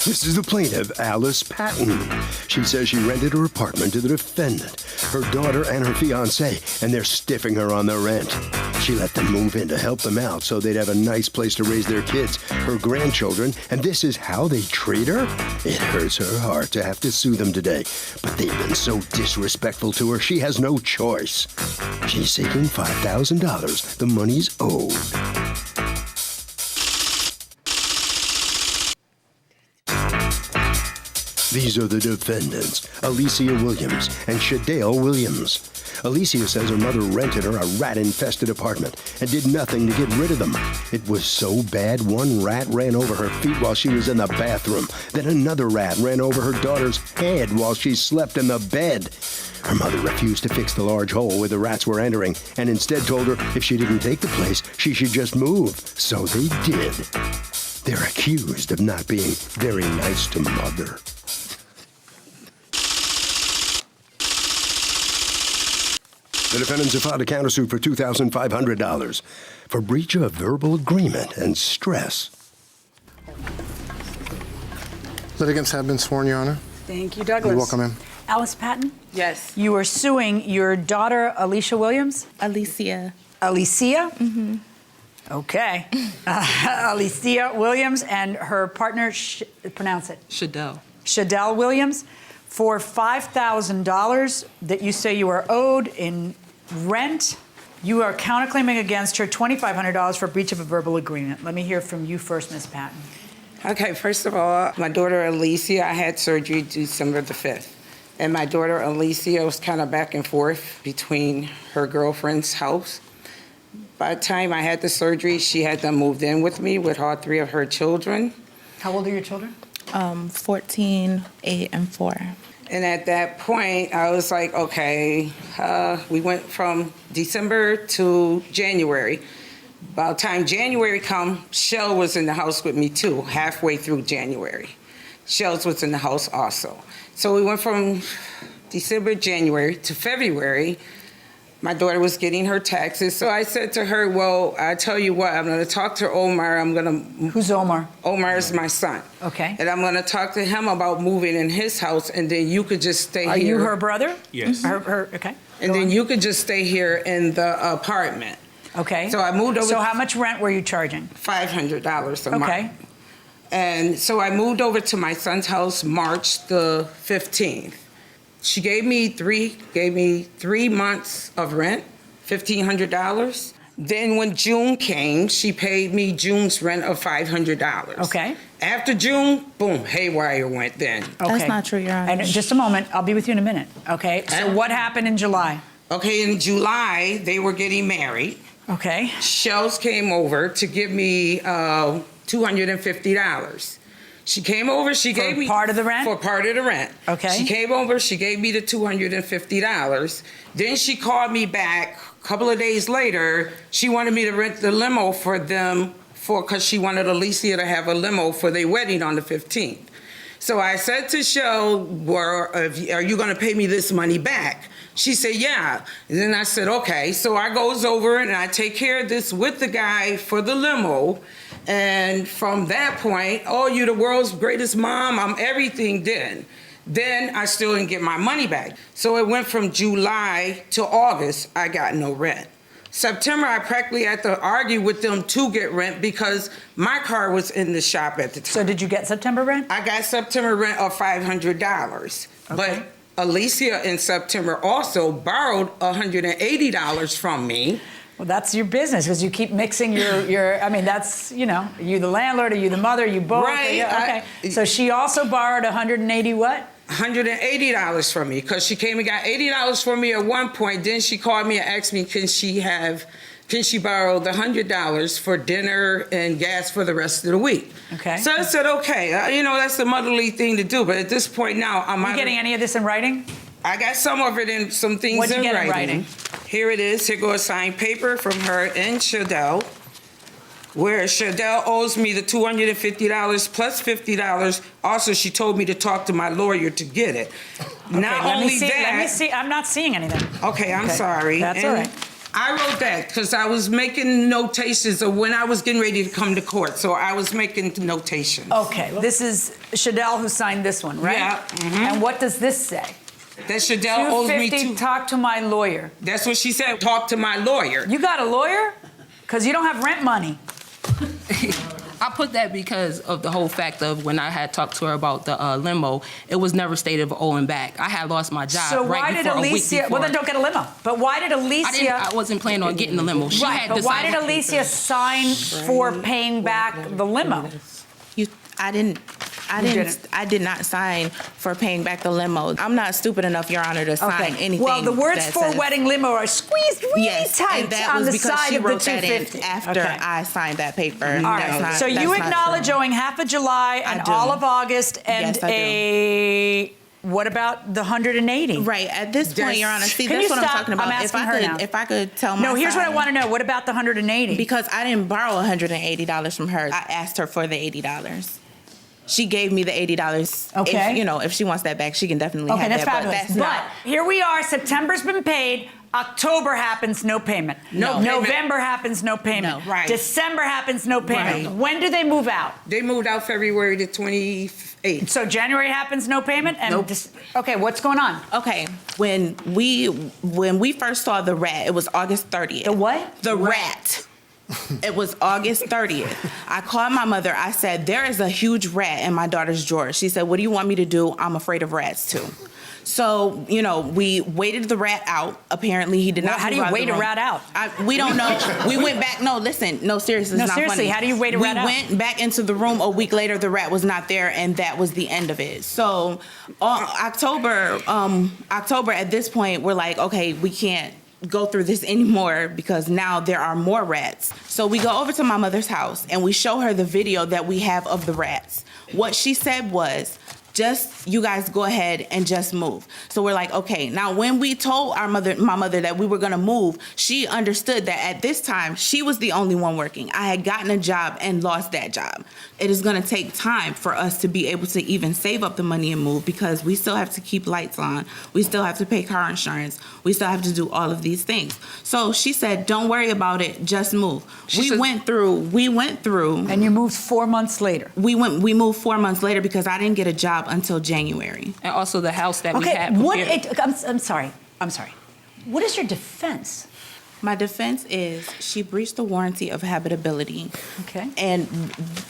This is the plaintiff, Alice Patton. She says she rented her apartment to the defendant, her daughter and her fiancé, and they're stiffing her on the rent. She let them move in to help them out so they'd have a nice place to raise their kids, her grandchildren, and this is how they treat her? It hurts her heart to have to sue them today, but they've been so disrespectful to her, she has no choice. She's seeking $5,000. The money's owed. These are the defendants, Alicia Williams and Shadale Williams. Alicia says her mother rented her a rat-infested apartment and did nothing to get rid of them. It was so bad, one rat ran over her feet while she was in the bathroom. Then another rat ran over her daughter's head while she slept in the bed. Her mother refused to fix the large hole where the rats were entering and instead told her if she didn't take the place, she should just move. So they did. They're accused of not being very nice to mother. The defendants have filed a countersuit for $2,500 for breach of verbal agreement and stress. Litigants have been sworn, Your Honor. Thank you, Douglas. You're welcome, ma'am. Alice Patton? Yes. You are suing your daughter, Alicia Williams? Alicia. Alicia? Mm-hmm. Okay. Alicia Williams and her partner, pronounce it. Shadale. Shadale Williams, for $5,000 that you say you are owed in rent. You are counterclaiming against her $2,500 for breach of a verbal agreement. Let me hear from you first, Ms. Patton. Okay, first of all, my daughter Alicia, I had surgery December the 5th. And my daughter Alicia was kind of back and forth between her girlfriend's house. By the time I had the surgery, she had them moved in with me with all three of her children. How old are your children? 14, 8, and 4. And at that point, I was like, okay, we went from December to January. By the time January come, Shell was in the house with me too, halfway through January. Shells was in the house also. So we went from December, January to February. My daughter was getting her taxes. So I said to her, well, I tell you what, I'm going to talk to Omar. Who's Omar? Omar is my son. Okay. And I'm going to talk to him about moving in his house, and then you could just stay here. Are you her brother? Yes. Okay. And then you could just stay here in the apartment. Okay. So I moved over. So how much rent were you charging? $500 a month. Okay. And so I moved over to my son's house March the 15th. She gave me 3 months of rent, $1,500. Then when June came, she paid me June's rent of $500. Okay. After June, boom, haywire went then. Okay. That's not true, Your Honor. And just a moment, I'll be with you in a minute. Okay. So what happened in July? Okay, in July, they were getting married. Okay. Shells came over to give me $250. She came over, she gave me... For part of the rent? For part of the rent. Okay. She came over, she gave me the $250. Then she called me back a couple of days later. She wanted me to rent the limo for them because she wanted Alicia to have a limo for their wedding on the 15th. So I said to Shell, well, are you going to pay me this money back? She said, yeah. And then I said, okay. So I goes over and I take care of this with the guy for the limo. And from that point, oh, you're the world's greatest mom. I'm everything then. Then I still didn't get my money back. So it went from July to August, I got no rent. September, I practically had to argue with them to get rent because my car was in the shop at the time. So did you get September rent? I got September rent of $500. Okay. But Alicia in September also borrowed $180 from me. Well, that's your business because you keep mixing I mean, that's, you know, are you the landlord, are you the mother, you both? Right. Yeah, okay. So she also borrowed 180 what? $180 from me because she came and got $80 from me at one point. Then she called me and asked me, can she borrow the $100 for dinner and gas for the rest of the week? Okay. So I said, okay, you know, that's the motherly thing to do. But at this point now, I'm You getting any of this in writing? I got some of it in some things What'd you in get writing. in writing? Here it is. Here goes a signed paper from her and Shadale, where Shadale owes me the $250 plus $50. Also, she told me to talk to my lawyer to get it. Okay, Not let only me see, that. Let me see. I'm not seeing anything. Okay, I'm sorry. That's and all right. I wrote that because I was making notations of when I was getting ready to come to court. So I was making notations. Okay, this is Shadell who signed this one, right? Yeah. Mhm. And what does this say? That Shadell owes me $250, talk to my lawyer. That's what she said. Talk to my lawyer. You got a lawyer? Because you don't have rent money. I put that because of the whole fact of when I had talked to her about the limo, it was never stated of owing back. I had lost my job So right why did before, a week Alicia, before. well then don't get a limo. But why did Alicia? I wasn't planning on getting the limo. She Right, had but to why sign did the Alicia papers. sign for paying back the limo? I did not sign for paying back the limo. I'm not stupid enough, Your Honor, to sign anything. Well, the words that for says- wedding limo are squeezed really Yes, tight and that on was the because side she of the wrote that in 250. after Okay. I signed that paper. All right, so you acknowledge owing half of July and I do. all of August and Yes, I do. what about the 180? Right, at this point, Your Honor, see, Can that's you what I'm stop? talking about. I'm asking her now. If I could tell my No, here's what I side. want to know. What about the 180? Because I didn't borrow $180 from her. I asked her for the $80. She gave me the $80. Okay. If she wants that back, she can definitely Okay, have that's that. fabulous. But that's But not. here we are. September's been paid. October happens, no payment. No payment. November happens, no payment. No. Right. December happens, no payment. Right. When do they move out? They moved out February the 28th. So January happens, no payment, and Nope. Okay, what's going on? Okay, when we first saw the rat, it was August 30th. The what? The rat. It was August 30th. I called my mother. I said, there is a huge rat in my daughter's drawer. She said, what do you want me to do? I'm afraid of rats too. So, we waited the rat out. Apparently, he did not. How do move you out of the wait a room. rat out? We don't know. We went back. No, listen. No, seriously. No, it's not seriously, funny. how do you wait a rat out? We went back into the room a week later. The rat was not there, and that was the end of it. So, October at this point, we're like, okay, we can't go through this anymore because now there are more rats. So we go over to my mother's house and we show her the video that we have of the rats. What she said was, just you guys go ahead and just move. So we're like, okay. Now, when we told my mother that we were gonna move, she understood that at this time she was the only one working. I had gotten a job and lost that job. It is gonna take time for us to be able to even save up the money and move because we still have to keep lights on. We still have to pay car insurance. We still have to do all of these things. So she said, don't worry about it, just move. We went through. And you moved 4 months later. We moved 4 months later because I didn't get a job until January. And also the house that we Okay, had prepared. I'm sorry. What is your defense? My defense is she breached the warranty of habitability. Okay. And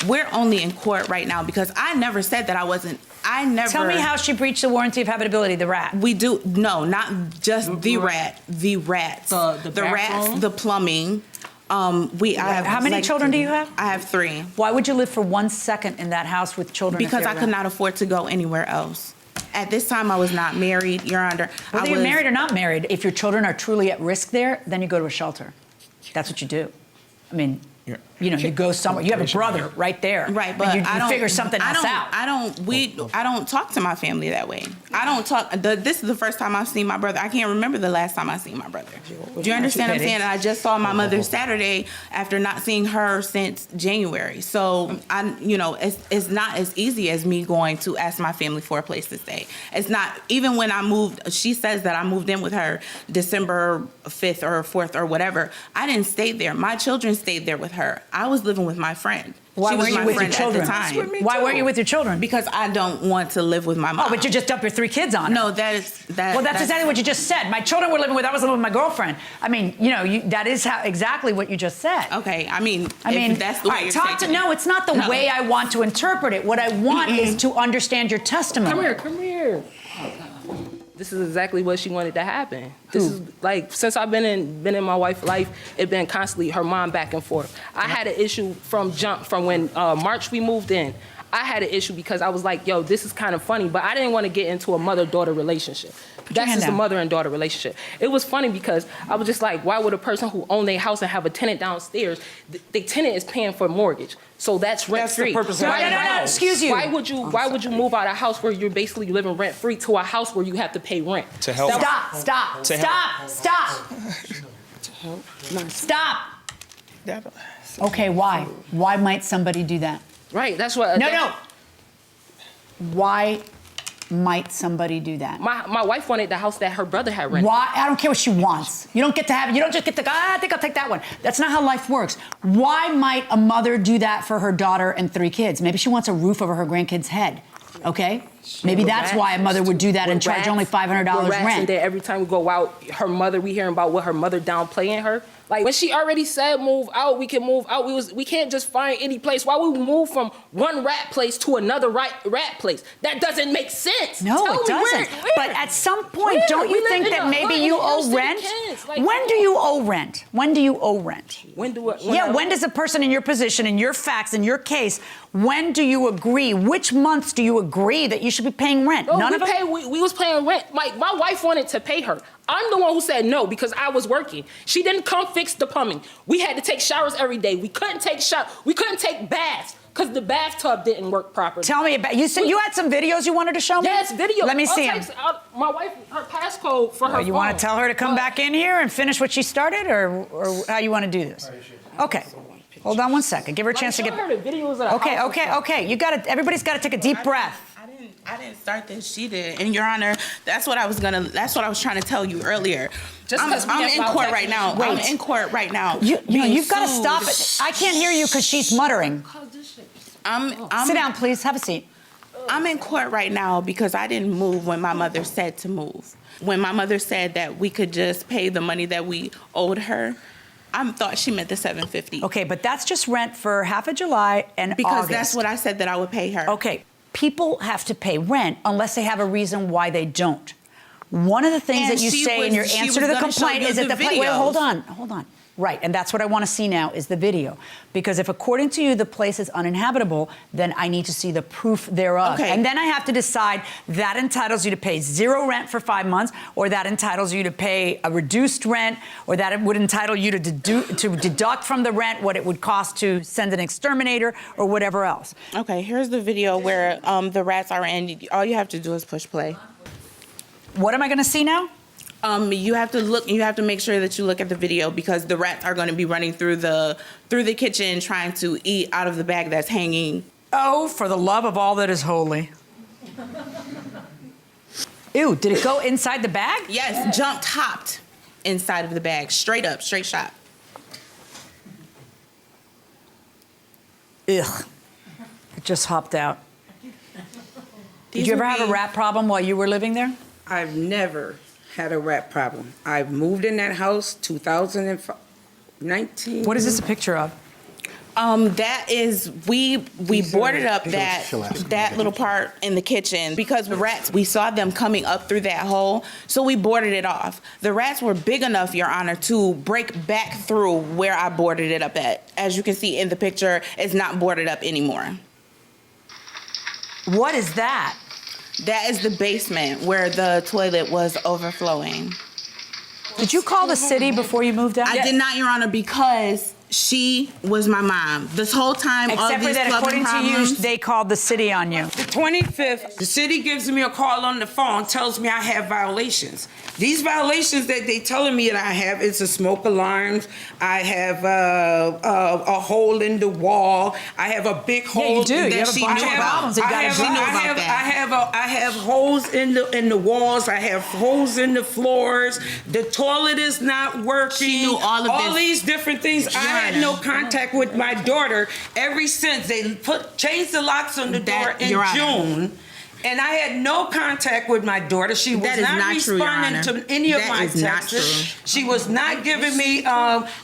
we're only in court right now because I never said that I never. Tell me how she breached the warranty of habitability, the rat. We do, no, not just the rat, the rats. The rats, bathroom? the plumbing. I have. How many children do you have? I have 3. Why would you live for 1 second in that house with children? Because I could not afford to go anywhere else. At this time, I was not married, Your Honor. Whether you're married or not married, if your children are truly at risk there, then you go to a shelter. That's what you do. I mean, you go somewhere. You have a brother right there. Right, but you I don't figure something else out. I don't talk to my family that way. I don't talk. This is the first time I've seen my brother. I can't remember the last time I seen my brother. Do you understand what I'm saying? And I just saw my mother Saturday after not seeing her since January. So it's not as easy as me going to ask my family for a place to stay. It's not. Even when I moved, she says that I moved in with her December 5th or 4th or whatever. I didn't stay there. My children stayed there with her. I was living with my friend. Why She was weren't you my with your friend children? at the time. Why weren't you with your children? Because I don't want to live with my mom. Oh, but you just dumped your 3 kids on her. No, that's Well, that's exactly what you just said. My children were living with. I was living with my girlfriend. I mean, that is exactly what you just said. okay. I mean, if that's the all way right, you're taking it. No, it's not the way I want to interpret it. What I want is to understand your testimony. Come here. This is exactly what she wanted to happen. This is like, since I've been in my wife's life, it's been constantly her mom back and forth. I had an issue from when March we moved in. I had an issue because I was like, yo, this is kind of funny, but I didn't want to get into a mother-daughter relationship. That's just a mother and daughter relationship. It was funny because I was just like, why would a person who own their house and have a tenant downstairs, the tenant is paying for mortgage, so that's rent-free. That's the purpose of No, excuse you. Why would you move out of a house where you're basically living rent-free to a house where you have to pay rent? To help. Stop. Okay, why? Why might somebody do that? Right, that's what. No. Why might somebody do that? My wife wanted the house that her brother had rented. Why? I don't care what she wants. You don't get to have, you don't just get to go, I think I'll take that one. That's not how life works. Why might a mother do that for her daughter and 3 kids? Maybe she wants a roof over her grandkid's head, okay? Maybe that's why a mother would do that and charge only $500 rent. And then every time we go out, we hearing about what her mother downplaying her. Like when she already said move out, we can move out. We can't just find any place. Why would we move from one rat place to another rat place? That doesn't make sense. No, Tell it me doesn't. where? But at some point, don't you think that maybe you owe rent? When do you owe rent? When do you owe rent? When does a person in your position, in your facts, in your case, when do you agree? Which months do you agree that you should be paying rent? Oh, None of them? We was paying rent. Like, my wife wanted to pay her. I'm the one who said no because I was working. She didn't come fix the plumbing. We had to take showers every day. We couldn't take baths because the bathtub didn't work properly. Tell me about, you said you had some videos you wanted to show me? Yes, videos. Let me see them. My wife, her passcode for her phone. You want to tell her to come back in here and finish what she started, or how you want to do this? Okay. Hold on one second. Give her a chance to get. Her the videos of the Okay. You got to. Everybody's got to take a deep breath. I didn't start this. She did. And Your Honor, that's what I was trying to tell you earlier. I'm in court right now. Wait. I'm in court right now. You've got to stop it. I can't hear you because she's muttering. Sit down, please. Have a seat. I'm in court right now because I didn't move when my mother said to move. When my mother said that we could just pay the money that we owed her, I thought she meant the $750. Okay, but that's just rent for half of July and because August. That's what I said that I would pay her. Okay. People have to pay rent unless they have a reason why they don't. One of the things that you say in your answer to the complaint is that wait, hold on. Right, and that's what I want to see now is the video. Because if according to you the place is uninhabitable, then I need to see the proof thereof. Okay. And then I have to decide that entitles you to pay 0 rent for 5 months, or that entitles you to pay a reduced rent, or that it would entitle you to deduct from the rent what it would cost to send an exterminator or whatever else. Okay, here's the video where the rats are in. All you have to do is push play. What am I going to see now? You have to look. You have to make sure that you look at the video because the rats are going to be running through the kitchen trying to eat out of the bag that's hanging. Oh, for the love of all that is holy! Ew! Did it go inside the bag? Yes, hopped inside of the bag, straight up, straight shot. Ugh! It just hopped out. Did you ever have a rat problem while you were living there? I've never had a rat problem. I've moved in that house 2019. What is this a picture of? That is, we boarded up that little part in the kitchen because the rats, we saw them coming up through that hole, so we boarded it off. The rats were big enough, Your Honor, to break back through where I boarded it up at. As you can see in the picture, it's not boarded up anymore. What is that? That is the basement where the toilet was overflowing. Did you call the city before you moved out? I did not, Your Honor, because she was my mom. This whole time, except all for these that, according to you, they called the city on you. The 25th, the city gives me a call on the phone, tells me I have violations. These violations that they telling me that I have is a smoke alarm. I have a hole in the wall. I have a big hole. Yeah, you do. You have a she bunch knew of about. problems. You gotta She knew about that. I have holes in the walls. I have holes in the floors. The toilet is not working. She knew all of this. All these different things. I had no contact with my daughter ever since they changed the locks on the door in June. And I had no contact with my daughter. She was not responding to any of my texts. She was not giving me,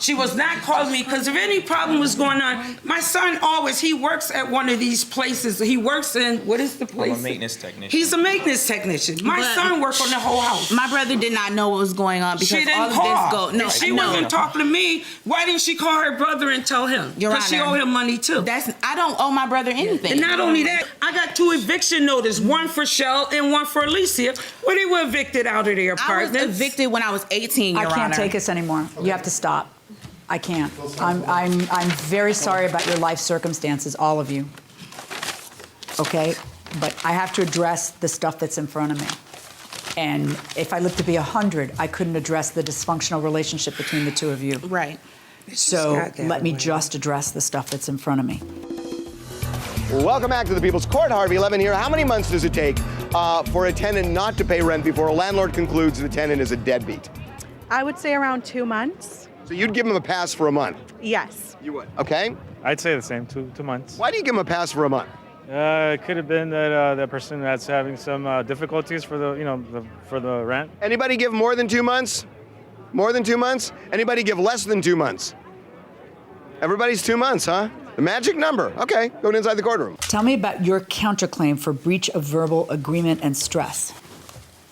she was not calling me, because if any problem was going on, my son he works at one of these places. He works in, what is the place? I'm a maintenance technician. He's a maintenance technician. My son worked on the whole house. My brother did not know what was going on because she didn't all call. of this If she wasn't talking to me, why didn't she call her brother and tell him? Because she owed him money too. I don't owe my brother anything. And not only that, I got 2 eviction notices, one for Shell and one for Alicia, where they were evicted out of their apartments. I was evicted when I was 18, Your Honor. I can't take this anymore. You have to stop. I can't. I'm very sorry about your life circumstances, all of you. Okay? But I have to address the stuff that's in front of me. And if I lived to be 100, I couldn't address the dysfunctional relationship between the two of you. Right. So let me just address the stuff that's in front of me. Welcome back to the People's Court. Harvey Levin here. How many months does it take for a tenant not to pay rent before a landlord concludes the tenant is a deadbeat? I would say around 2 months. So you'd give him a pass for a month? Yes. You would. Okay. I'd say the same, 2 months. Why do you give him a pass for a month? It could have been that the person that's having some difficulties for for the rent. Anybody give more than 2 months? More than 2 months? Anybody give less than 2 months? Everybody's 2 months, huh? The magic number. Okay, going inside the courtroom. Tell me about your counterclaim for breach of verbal agreement and stress.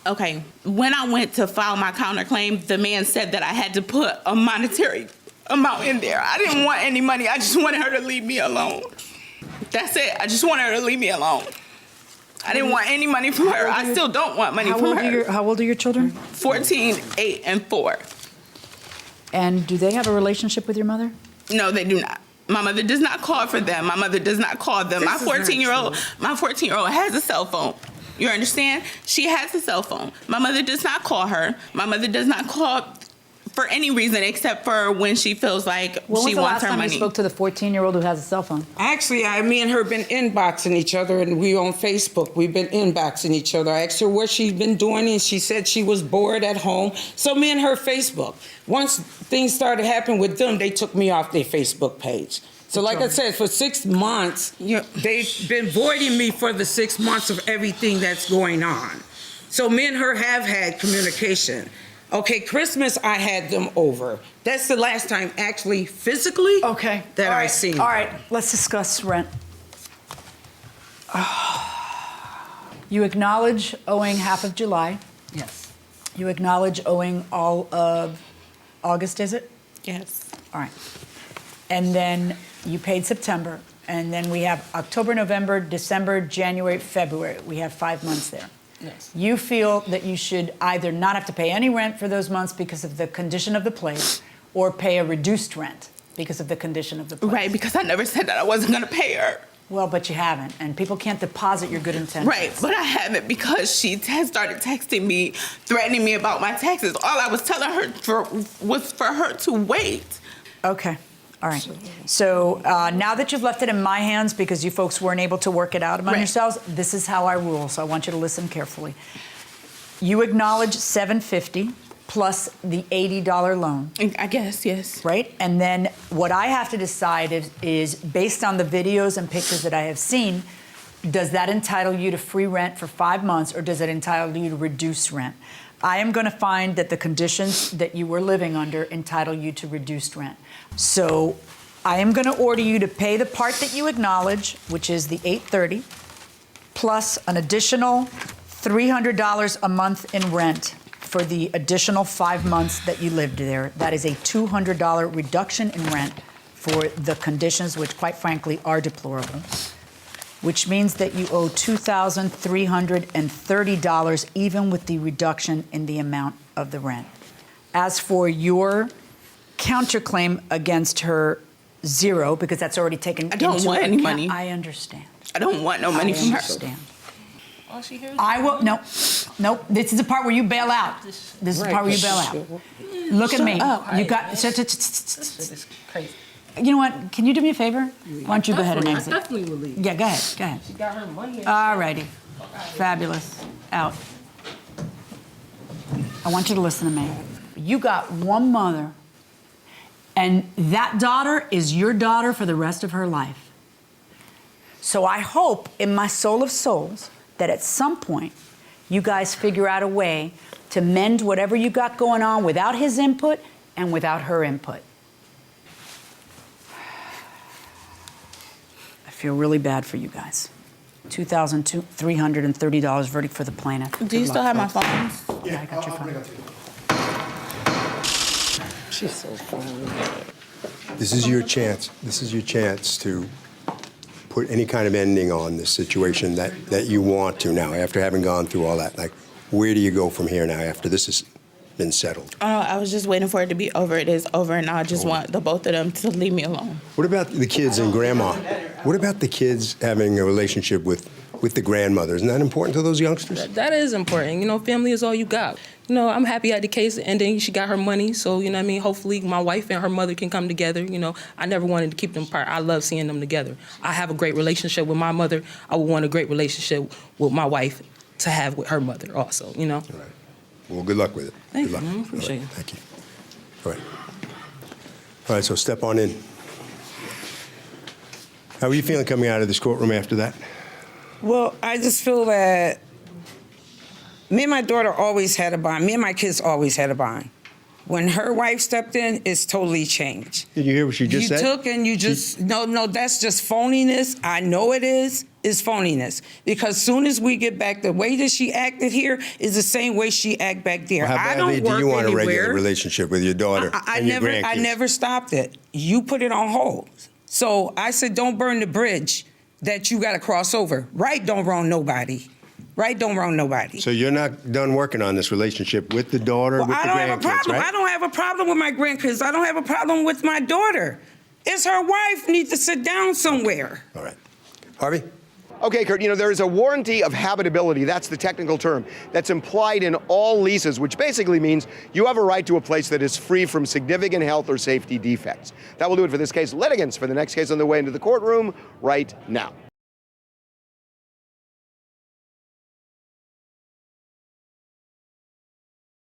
Okay, when I went to file my counterclaim, the man said that I had to put a monetary amount in there. I didn't want any money. I just wanted her to leave me alone. That's it. I just wanted her to leave me alone. I didn't want any money from her. I still don't want money from her. How old are your children? 14, 8, and 4. And do they have a relationship with your mother? No, they do not. My mother does not call for them. My mother does not call them. My 14-year-old has a cell phone. You understand? She has a cell phone. My mother does not call her. My mother does not call for any reason except for when she feels like she wants her money. When was the last time you spoke to the 14-year-old who has a cell phone? Actually, me and her been inboxing each other, and we on Facebook. We've been inboxing each other. I asked her what she's been doing, and she said she was bored at home. So me and her Facebook. Once things started happening with them, they took me off their Facebook page. So like I said, for 6 months, they've been voiding me for the 6 months of everything that's going on. So me and her have had communication. Okay, Christmas, I had them over. That's the last time, actually, physically, that I seen them. All right, let's discuss rent. You acknowledge owing half of July. Yes. You acknowledge owing all of August, is it? Yes. All right. And then you paid September, and then we have October, November, December, January, February. We have 5 months there. Yes. You feel that you should either not have to pay any rent for those months because of the condition of the place, or pay a reduced rent because of the condition of the place. Right, because I never said that I wasn't going to pay her. Well, but you haven't, and people can't deposit your good intentions. Right, but I haven't because she has started texting me, threatening me about my taxes. All I was telling her was for her to wait. Okay. All right. So now that you've left it in my hands because you folks weren't able to work it out among yourselves, this is how I rule. So I want you to listen carefully. You acknowledge $750 plus the $80 loan. I guess, yes. Right? And then what I have to decide is based on the videos and pictures that I have seen, does that entitle you to free rent for 5 months, or does it entitle you to reduced rent? I am going to find that the conditions that you were living under entitle you to reduced rent. So I am going to order you to pay the part that you acknowledge, which is the $830, plus an additional $300 a month in rent for the additional 5 months that you lived there. That is a $200 reduction in rent for the conditions, which quite frankly are deplorable, which means that you owe $2,330 even with the reduction in the amount of the rent. As for your counterclaim against her, zero, because that's already taken into account. I don't want any money. I understand. I don't want no money from her. I understand. All she hears I will, no, nope. This is the part where you bail out. This is the part where you bail out. Look at me. You got, This is crazy. you know what, can you do me a favor? Why don't you go ahead and exit? I definitely will leave. Yeah, go ahead, go ahead. She got her money. All righty. Fabulous. Out. I want you to listen to me. You got one mother, and that daughter is your daughter for the rest of her life. So I hope in my soul of souls that at some point you guys figure out a way to mend whatever you got going on without his input and without her input. I feel really bad for you guys. $2,330 verdict for the plaintiff. Do you still have my phone? Yeah, I got your phone. She's so funny. This is your chance. This is your chance to put any kind of ending on this situation that you want to now, after having gone through all that. Like, where do you go from here now after this has been settled? Oh, I was just waiting for it to be over. It is over, and I just want the both of them to leave me alone. What about the kids and grandma? What about the kids having a relationship with the grandmother? Isn't that important to those youngsters? That is important. You know, family is all you got. You know, I'm happy at the case ending. She got her money, so, you know what I mean? Hopefully my wife and her mother can come together. You know, I never wanted to keep them apart. I love seeing them together. I have a great relationship with my mother. I would want a great relationship with my wife to have with her mother also, you know? All right. Well, good luck with it. Thank Good you. luck. I appreciate All right. it. Thank you. All right. All right, so step on in. How are you feeling coming out of this courtroom after that? Well, I just feel that me and my daughter always had a bond. Me and my kids always had a bond. When her wife stepped in, it's totally changed. Did you hear what she just said? You took and you just, no, that's just phoniness. I know it is phoniness. Because soon as we get back, the way that she acted here is the same way she act back there. Well, how I don't badly work do you want anywhere. a regular relationship with your daughter and your grandkids? I never stopped it. You put it on hold. So I said, don't burn the bridge that you got to cross over. Right don't wrong nobody. Right don't wrong nobody. So you're not done working on this relationship with the daughter, with the grandkids, I don't have a problem. right? I don't have a problem with my grandkids. I don't have a problem with my daughter. It's her wife needs to sit down somewhere. All right. Harvey? Okay, Kurt, there is a warranty of habitability, that's the technical term, that's implied in all leases, which basically means you have a right to a place that is free from significant health or safety defects. That will do it for this case. Litigants for the next case on the way into the courtroom right now.